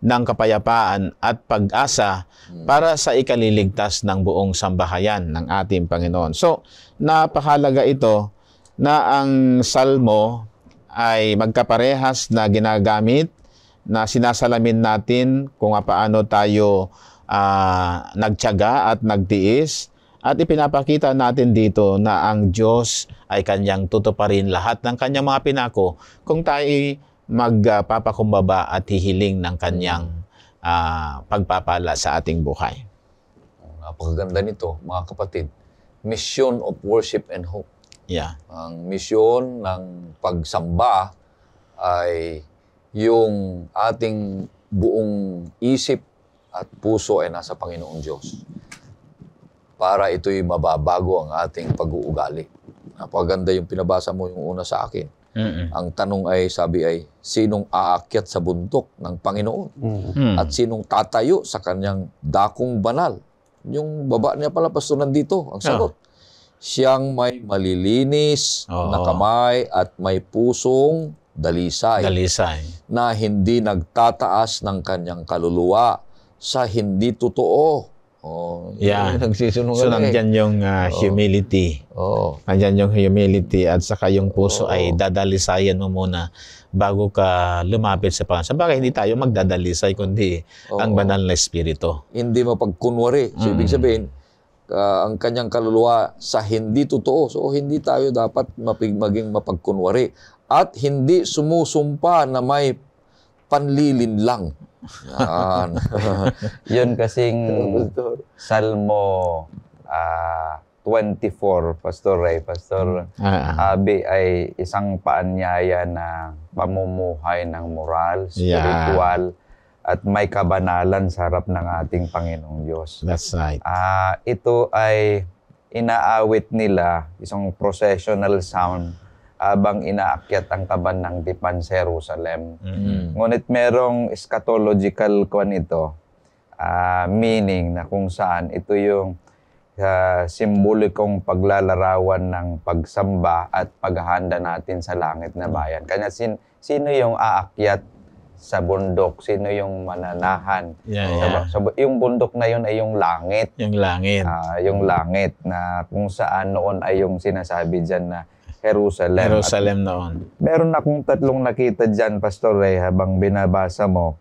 ng kapayapaan at pag-asa para sa ikaliligtas ng buong sambahayan ng ating Panginoon. So, napakahalaga ito na ang salmo ay magkaparehas na ginagamit, na sinasalamin natin kung paano tayo nagtiyaga at nagtiis. At ipinapakita natin dito na ang Diyos ay kanyang tutuparin lahat ng kanyang mga pinako kung tayo magpapakumbaba at hihiling ng kanyang pagpapala sa ating buhay. Napakaganda nito, mga kapatid. Mission of worship and hope. Yeah. Ang misyon ng pagsamba ay yung ating buong isip at puso ay nasa Panginoong Diyos. Para ito'y mababago ang ating pag-uugali. Napaganda yung pinabasa mo yung una sa akin. Ang tanong ay, sabi ay, sinong aakyat sa bundok ng Panginoon? At sinong tatayo sa kanyang dakong banal? Yung baba niya pala, pastor, nandito. Ang sagot. Siyang may malilinis na kamay at may pusong dalisay. Na hindi nagtataas ng kanyang kaluluwa sa hindi totoo. So, nandyan yung humility. Nandyan yung humility at saka yung puso ay dadalisayan mo muna bago ka lumapit sa Panginoon. Sa bagay, hindi tayo magdadalisay, kundi ang banal na espiritu. Hindi mapagkunwari. So, ibig sabihin, ang kanyang kaluluwa sa hindi totoo. So, hindi tayo dapat maging mapagkunwari. At hindi sumusumpa na may panlilinlang. Yan. Yun kasing Salmo 24, Pastor Ray, Pastor Abi, ay isang paanyaya na pamumuhay ng moral, spiritual, at may kabanalan sa harap ng ating Panginoong Diyos. That's right. Ito ay inaawit nila, isang processional sound, habang inaakyat ang kaban ng Dipan sa Jerusalem. Ngunit merong eschatological ito, meaning na kung saan ito yung simbolikong paglalarawan ng pagsamba at paghahanda natin sa langit na bayan. Kaya sino yung aakyat sa bundok? Sino yung mananahan? Yung bundok na yun ay yung langit. Yung langit. Yung langit na kung saan noon ay yung sinasabi dyan na Jerusalem. Jerusalem noon. Meron akong tatlong nakita dyan, Pastor Ray, habang binabasa mo,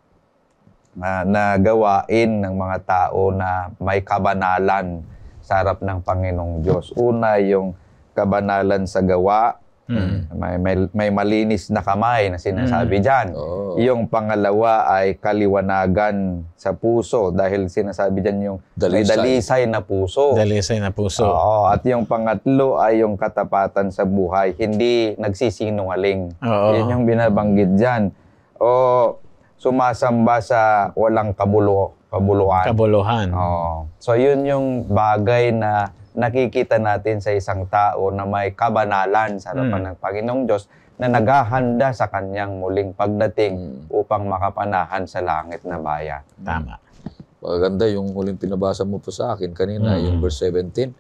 na gawain ng mga tao na may kabanalan sa harap ng Panginoong Diyos. Una, yung kabanalan sa gawa. May malinis na kamay na sinasabi dyan. Yung pangalawa ay kaliwanagan sa puso dahil sinasabi dyan yung may dalisay na puso. Dalisay na puso. At yung pangatlo ay yung katapatan sa buhay. Hindi nagsisinungaling. Yun yung binabanggit dyan. Sumasamba sa walang kabuluhan. So yun yung bagay na nakikita natin sa isang tao na may kabanalan sa harapan ng Panginoong Diyos na naghahanda sa kanyang muling pagdating upang makapanahan sa langit na bayan. Tama. Maganda yung huling pinabasa mo po sa akin kanina, yung verse 17.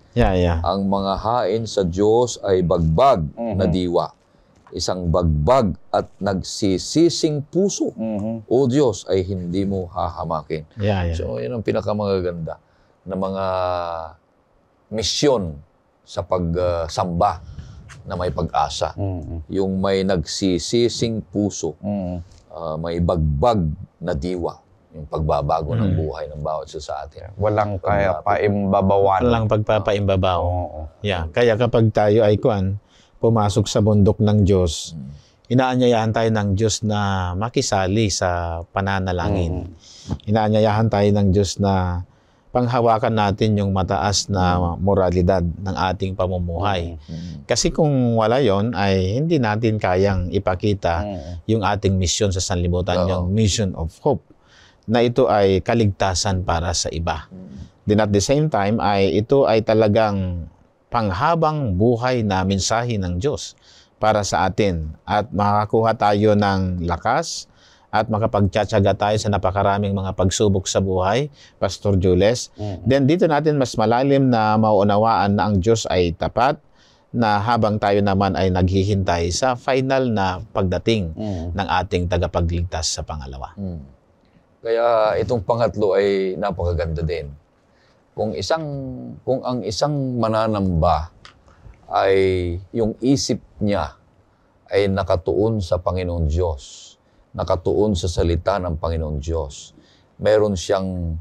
Ang mga hain sa Diyos ay bagbag na diwa. Isang bagbag at nagsisising puso. O Diyos, ay hindi mo hahamakin. So, yun ang pinakamagaganda na mga misyon sa pagsamba na may pag-asa. Yung may nagsisising puso, may bagbag na diwa, yung pagbabago ng buhay ng bawat isa sa atin. Walang kaya paimbabawan. Walang pagpapaimbabaw. Kaya kapag tayo ay pumasok sa bundok ng Diyos, inaanyayahan tayo ng Diyos na makisali sa pananalangin. Inaanyayahan tayo ng Diyos na panghawakan natin yung mataas na moralidad ng ating pamumuhay. Kasi kung wala yon ay hindi natin kayang ipakita yung ating misyon sa sanlibutan, yung mission of hope, na ito ay kaligtasan para sa iba. Then at the same time, ito ay talagang panghabang buhay na mensahe ng Diyos para sa atin. At makakakuha tayo ng lakas at makapagtsatsaga tayo sa napakaraming mga pagsubok sa buhay, Pastor Jules. Then dito natin mas malalim na mauunawaan na ang Diyos ay tapat, na habang tayo naman ay naghihintay sa final na pagdating ng ating tagapagligtas sa pangalawa. Kaya itong pangatlo ay napakaganda din. Kung ang isang mananamba ay yung isip niya ay nakatuon sa Panginoon Diyos, nakatuon sa salita ng Panginoon Diyos, meron siyang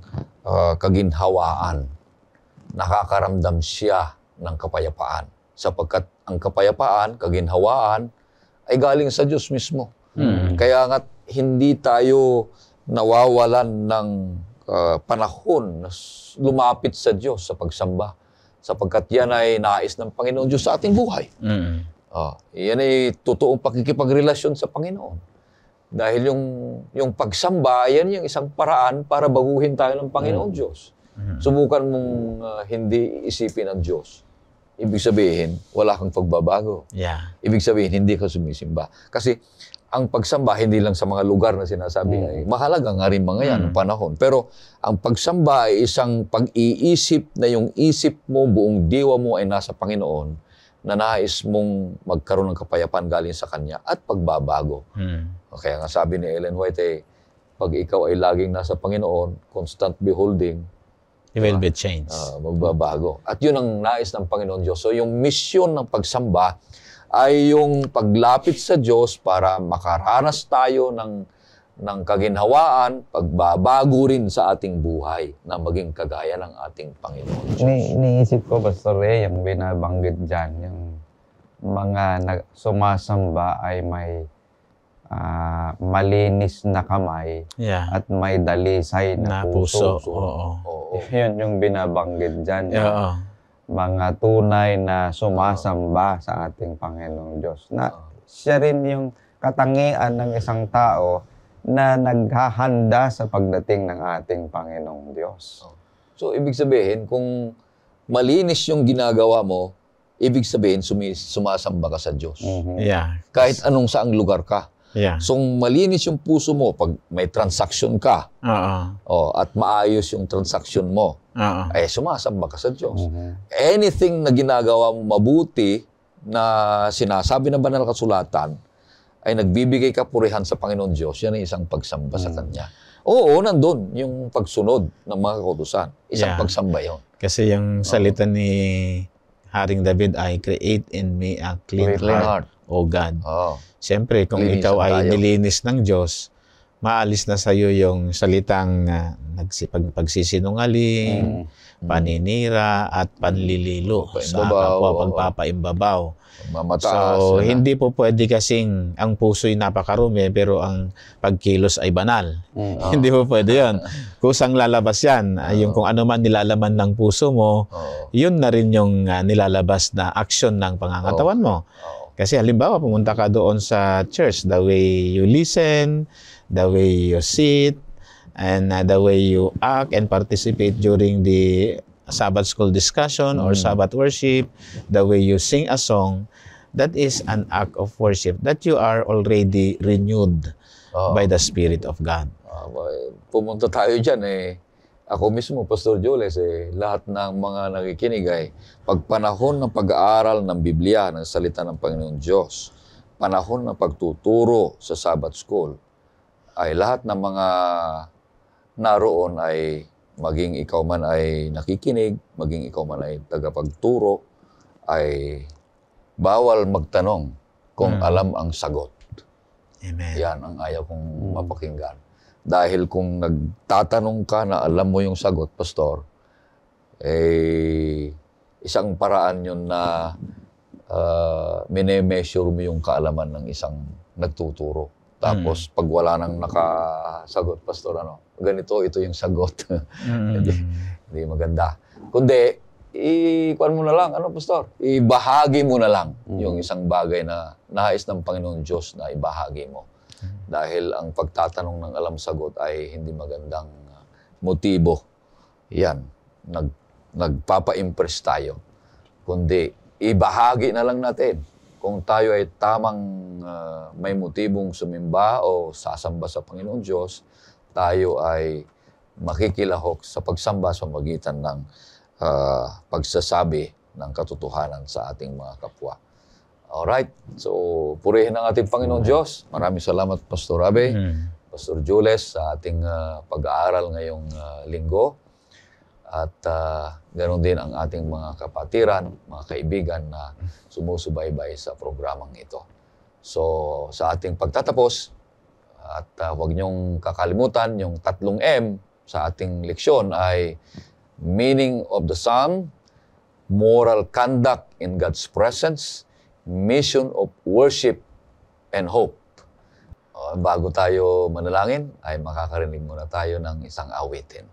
kaginhawaan, nakakaramdam siya ng kapayapaan. Sapagkat ang kapayapaan, kaginhawaan, ay galing sa Diyos mismo. Kaya nga hindi tayo nawawalan ng panahon na lumapit sa Diyos sa pagsamba. Sapagkat yan ay nais ng Panginoon Diyos sa ating buhay. Yan ay totoong pakikipagrelasyon sa Panginoon. Dahil yung pagsamba, yan yung isang paraan para baguhin tayo ng Panginoon Diyos. Subukan mong hindi isipin ang Diyos. Ibig sabihin, wala kang pagbabago. Ibig sabihin, hindi ka sumisimba. Kasi ang pagsamba, hindi lang sa mga lugar na sinasabi ay mahalaga nga rin mga yan ng panahon. Pero ang pagsamba ay isang pag-iisip na yung isip mo, buong diwa mo ay nasa Panginoon, na nais mong magkaroon ng kapayapaan galing sa Kanya at pagbabago. Kaya nga sabi ni Ellen White, pag ikaw ay laging nasa Panginoon, constant beholding, it will be changed. Magbabago. At yun ang nais ng Panginoon Diyos. So yung mission ng pagsamba ay yung paglapit sa Diyos para makaranas tayo ng kaginhawaan, pagbabago rin sa ating buhay na maging kagaya ng ating Panginoon Diyos. Iniisip ko, Pastor Ray, yung binabanggit dyan, yung mga sumasamba ay may malinis na kamay at may dalisay na puso. Yun yung binabanggit dyan. Mga tunay na sumasamba sa ating Panginoong Diyos. Na siya rin yung katangian ng isang tao na naghahanda sa pagdating ng ating Panginoong Diyos. So, ibig sabihin, kung malinis yung ginagawa mo, ibig sabihin, sumasamba ka sa Diyos. Kahit anong saang lugar ka. So, malinis yung puso mo pag may transaction ka at maayos yung transaction mo, ay sumasamba ka sa Diyos. Anything na ginagawa mo mabuti na sinasabi ng banal na kasulatan ay nagbibigay kapurihan sa Panginoon Diyos, yan ay isang pagsamba sa Kanya. Oo, nandun yung pagsunod ng mga kautusan. Isang pagsamba yun. Kasi yung salita ni Haring David ay, create in me a clean heart, O God. Siyempre, kung ikaw ay nilinis ng Diyos, maalis na sa iyo yung salitang pagsisinungaling, paninira, at panlililo sa kapwa, pagpapaimbabaw. So, hindi po pwede kasing ang puso'y napakarumi, pero ang pagkilos ay banal. Hindi po pwede yun. Kusang lalabas yan. Yung kung ano man nilalaman ng puso mo, yun na rin yung nilalabas na aksyon ng pangangatawan mo. Kasi halimbawa, pumunta ka doon sa church, the way you listen, the way you sit, and the way you act and participate during the Sabbath school discussion or Sabbath worship, the way you sing a song, that is an act of worship that you are already renewed by the Spirit of God. Pumunta tayo dyan ako mismo, Pastor Jules, lahat ng mga nakikinig ay pagpanahon ng pag-aaral ng Biblia, ng salita ng Panginoon Diyos, panahon ng pagtuturo sa Sabbath School, ay lahat ng mga naroon ay maging ikaw man ay nakikinig, maging ikaw man ay tagapagturo, ay bawal magtanong kung alam ang sagot. Amen. Yan ang ayaw kong mapakinggan. Dahil kung nagtatanong ka na alam mo yung sagot, Pastor, isang paraan yun na mine-measure mo yung kaalaman ng isang nagtuturo. Tapos, pag wala nang nakasagot, Pastor, ganito, ito yung sagot. Hindi maganda. Kundi, kuwan mo na lang, Pastor? Ibahagi mo na lang yung isang bagay na nais ng Panginoon Diyos na ibahagi mo. Dahil ang pagtatanong ng alam sagot ay hindi magandang motibo. Yan, nagpapa-impress tayo. Kundi, ibahagi na lang natin. Kung tayo ay tamang may motibong sumimba o sasamba sa Panginoon Diyos, tayo ay makikilahok sa pagsamba sa magitan ng pagsasabi ng katotohanan sa ating mga kapwa. Alright, so purihin ang ating Panginoon Diyos. Maraming salamat, Pastor Abe, Pastor Jules, sa ating pag-aaral ngayong linggo. At ganoon din ang ating mga kapatiran, mga kaibigan na sumusubaybay sa programang ito. So, sa ating pagtatapos, at huwag niyong kakalimutan yung 3 M sa ating leksyon ay meaning of the Psalm, moral conduct in God's presence, mission of worship, and hope. Bago tayo manalangin, ay makakarinig muna tayo ng isang awitin.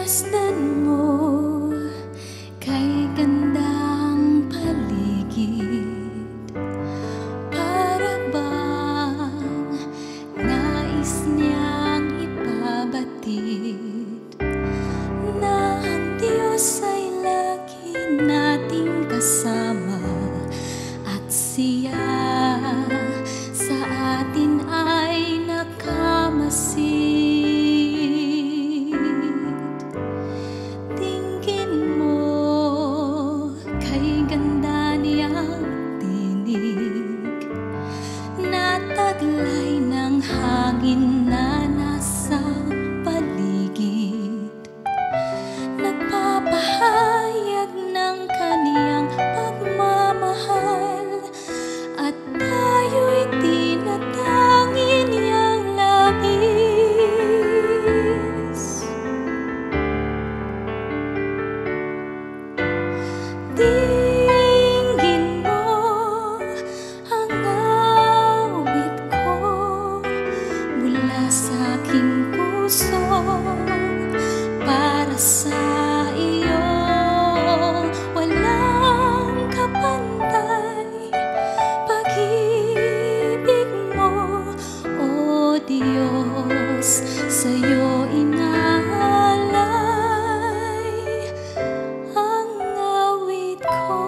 Masdan mo kay gandang paligid, para bang nais niyang ipabatid na ang Diyos ay lagi nating kasama at siya sa atin ay nakamasid. Taglay ng hangin na nasa paligid, nagpapahayag ng kaniyang pagmamahal, at tayo'y tinatangi niyang labis. Sa aking puso, para sa iyo, walang kapantay. Pag-ibig mo, O Diyos, sa'yo inaalay ang awit ko.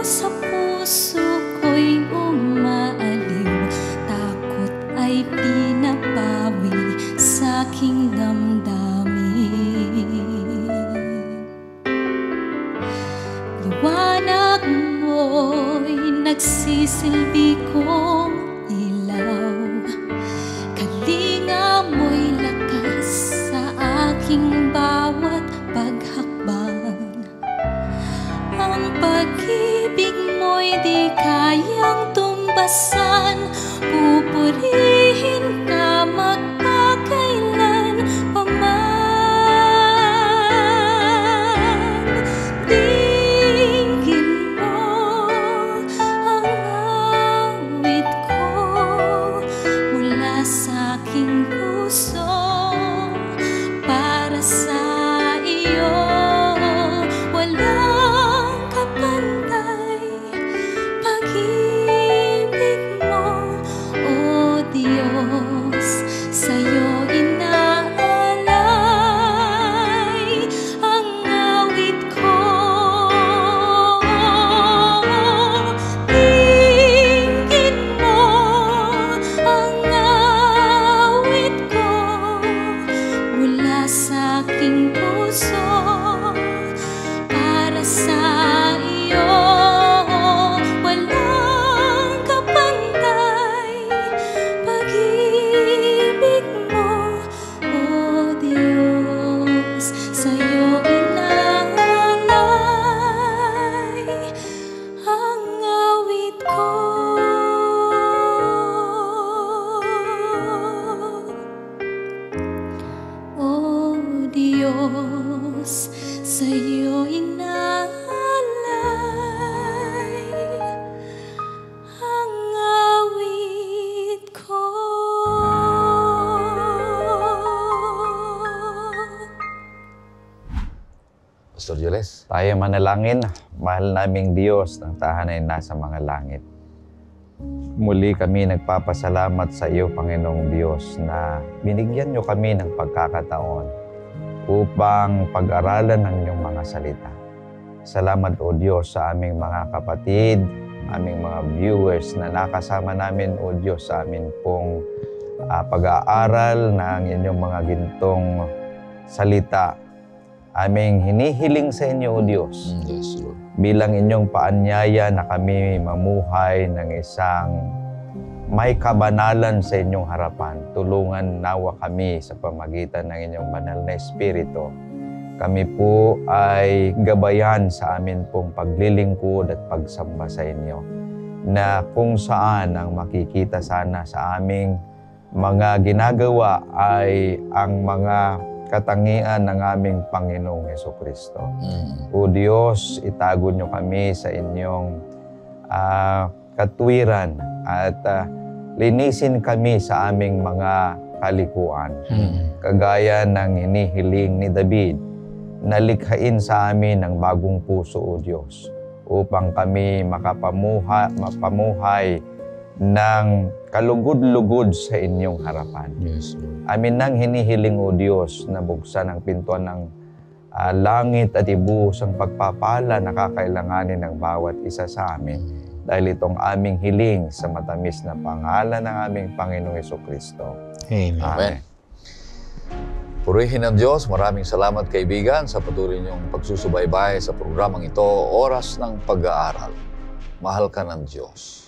Sa puso ko'y umaaliw, takot ay pinapawi sa aking damdamin. Liwanag mo'y nagsisilbi kong ilaw, kalinga mo'y lakas sa aking bawat paghakbang. Ang pag-ibig mo'y di kayang tumbasan, pupurihin ka magpakailan paman. Dinggin mo ang awit ko mula sa aking puso, para sa iyo walang kapantay. Pag-ibig mo, O Diyos, sa'yo inaalay ang awit ko. Dinggin Pastor Jules. Tayo manalangin, mahal naming Diyos ng tahanan nasa mga langit. Muli kami nagpapasalamat sa iyo, Panginoong Diyos, na binigyan niyo kami ng pagkakataon upang pag-aralan ng iyong mga salita. Salamat, O Diyos, sa aming mga kapatid, aming mga viewers na nakasama namin, O Diyos, sa amin pong pag-aaral ng inyong mga gintong salita. Aming hinihiling sa inyo, O Diyos, Yes, Lord. bilang inyong paanyaya na kami mamuhay ng isang may kabanalan sa inyong harapan. Tulungan nawa kami sa pamagitan ng inyong banal na Espiritu. Kami po ay gabayan sa amin pong paglilingkod at pagsamba sa inyo, na kung saan ang makikita sana sa aming mga ginagawa ay ang mga katangian ng aming Panginoong Hesukristo. O Diyos, itago niyo kami sa inyong katwiran at linisin kami sa aming mga kalikuan. Kagaya ng hinihiling ni David, na likhain sa amin ng bagong puso, O Diyos, upang kami mapamuhay ng kalugod-lugod sa inyong harapan. Yes, Lord. Amin nang hinihiling, O Diyos, na buksan ang pintuan ng langit at ibuhos ang pagpapala na kakailanganin ng bawat isa sa amin. Dahil itong aming hiling sa matamis na pangalan ng aming Panginoong Hesukristo. Amen. Amen. Purihin ng Diyos. Maraming salamat, kaibigan, sa patuloy niyong pagsusubaybay sa programang ito, Oras ng Pag-aaral. Mahal ka ng Diyos.